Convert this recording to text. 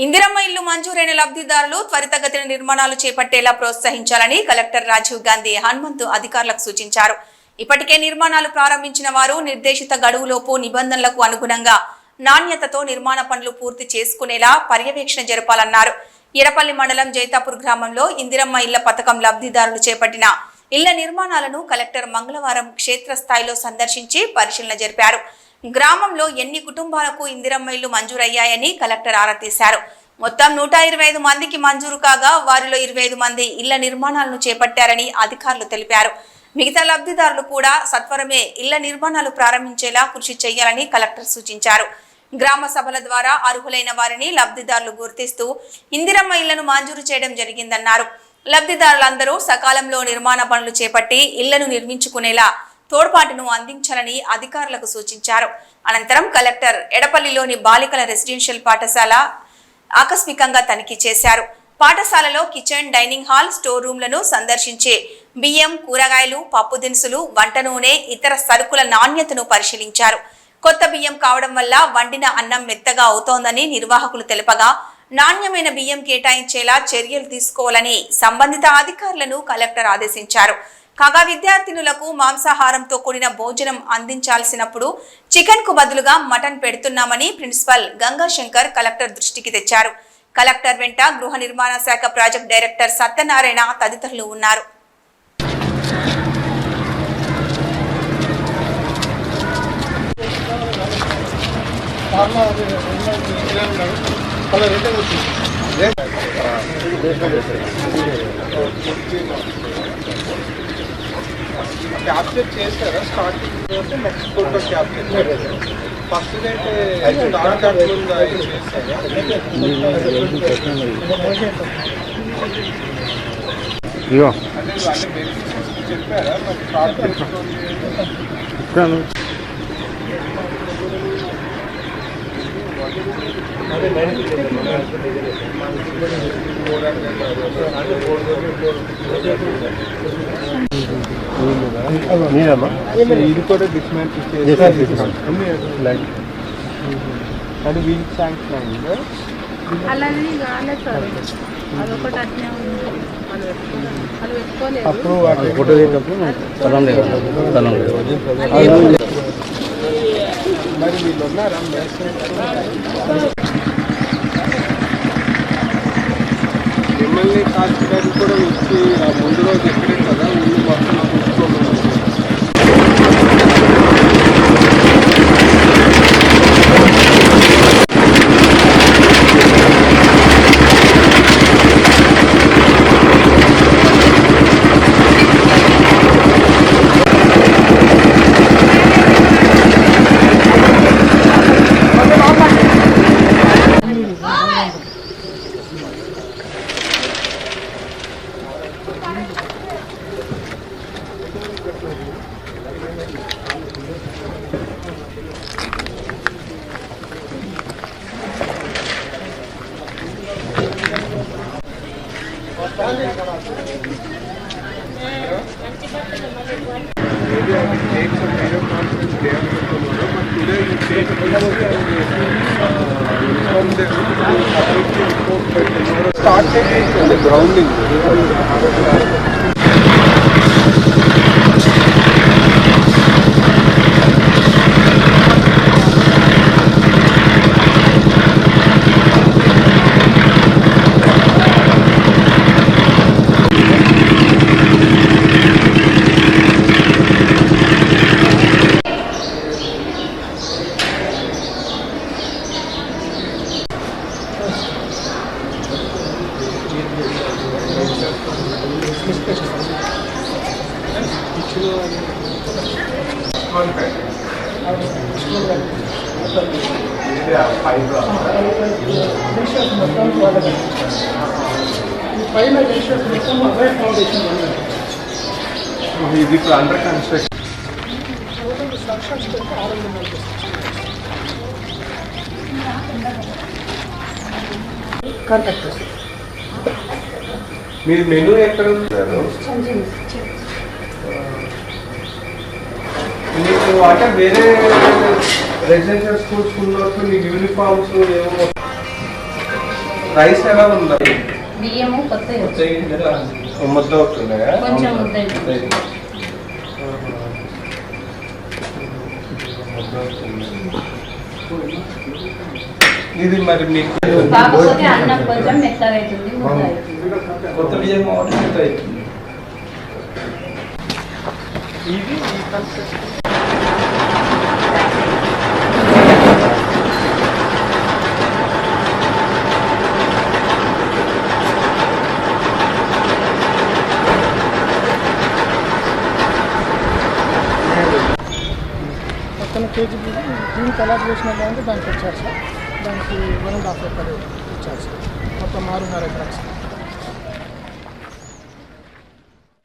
ఇందిరమ్మ ఇల్లు మంజూరైన లబ్ధిదారులు త్వరితగతిన నిర్మాణాలు చేపట్టేలా ప్రోత్సహించాలని కలెక్టర్ రాజీవ్ గాంధీ హనుమంతు అధికారులకు సూచించారు. ఇప్పటికే నిర్మాణాలు ప్రారంభించిన వారు నిర్దేశిత గడువులోపు నిబంధనలకు అనుగుణంగా నాణ్యతతో నిర్మాణ పనులు పూర్తి చేసుకునేలా పర్యవేక్షణ జరపాలన్నారు. ఎడపల్లి మండలం జైతాపూర్ గ్రామంలో ఇందిరమ్మ ఇళ్ల పథకం లబ్ధిదారులు చేపట్టిన ఇళ్ల నిర్మాణాలను కలెక్టర్ మంగళవారం క్షేత్రస్థాయిలో సందర్శించి పరిశీలన జరిపారు. గ్రామంలో ఎన్ని కుటుంబాలకు ఇందిరమ్మ ఇల్లు మంజూరయ్యాయని కలెక్టర్ ఆరా తీశారు. మొత్తం 125 మందికి మంజూరు కాగా వారిలో 25 మంది ఇళ్ల నిర్మాణాలను చేపట్టారని అధికారులు తెలిపారు. మిగతా లబ్ధిదారులు కూడా సత్వరమే ఇళ్ల నిర్మాణాలు ప్రారంభించేలా కృషి చేయాలని కలెక్టర్ సూచించారు. గ్రామ సభల ద్వారా అర్హులైన వారిని లబ్ధిదారులు గుర్తిస్తూ ఇందిరమ్మ ఇళ్లను మంజూరు చేయడం జరిగిందన్నారు. లబ్ధిదారులందరూ సకాలంలో నిర్మాణ పనులు చేపట్టి ఇళ్లను నిర్మించుకునేలా తోడ్పాటును అందించాలని అధికారులకు సూచించారు. అనంతరం కలెక్టర్ ఎడపల్లిలోని బాలికల రెసిడెన్షియల్ పాఠశాల ఆకస్మికంగా తనిఖీ చేశారు. పాఠశాలలో కిచెన్, డైనింగ్ హాల్, స్టోర్ రూమ్లను సందర్శించి బియ్యం, కూరగాయలు, పప్పు దినుసులు, వంట నూనె, ఇతర సరుకుల నాణ్యతను పరిశీలించారు. కొత్త బియ్యం కావడం వల్ల వండిన అన్నం మెత్తగా అవుతోందని నిర్వాహకులు తెలుపగా నాణ్యమైన బియ్యం కేటాయించేలా చర్యలు తీసుకోవాలని సంబంధిత అధికారులను కలెక్టర్ ఆదేశించారు. కాగా విద్యార్థినులకు మాంసాహారంతో కూడిన భోజనం అందించాల్సినప్పుడు చికెన్ కు బదులుగా మటన్ పెడుతున్నామని ప్రిన్సిపల్ గంగాశంకర్ కలెక్టర్ దృష్టికి తెచ్చారు. కలెక్టర్ వెంట గృహ నిర్మాణ శాఖ ప్రాజెక్ట్ డైరెక్టర్ సత్యనారాయణ తదితరులు ఉన్నారు. క్యాప్చర్ చేస్తారా starting next photo capture first అయితే స్టార్ట్ అవ్వకుండా చెప్పారా మరి స్టార్ట్ ఇది కూడా డిస్మాంటిల్ చేసి అది వీక్ శాంక్షన్ అయింది. మరి వీళ్ళు ఉన్నారా మిమ్మల్ని కాల్చడానికి కూడా వచ్చి ముందు రోజు ఎక్కడే కదా ముందు మొత్తం చూసుకోమని start the grounding. ఇది అండర్ కన్స్ట్రక్షన్. మీరు మెనూ ఎక్కడ ఉన్నారు? మీకు అంటే వేరే రెసిడెన్షియల్ స్కూల్స్ ఉన్నప్పుడు మీకు యూనిఫామ్స్ ఏమో రైస్ ఎలా ఉన్నాయి? బియ్యము కొత్తవి ముద్ద అవుతున్నాయా? కొంచెం ముద్ద ఇది మరి మీకు కాకపోతే అన్నం కొంచెం మెత్తగా అవుతుంది, ముద్ద అవుతుంది. కొత్త బియ్యం అవుతుంది. ఇది మొత్తం కేజీ గ్రీన్ కలర్ చేసిన దానికి వచ్చారు సార్. దానికి 1.5 ఎకర్ ఇచ్చారు సార్. మొత్తం 6.5 ఎకరాలు సార్.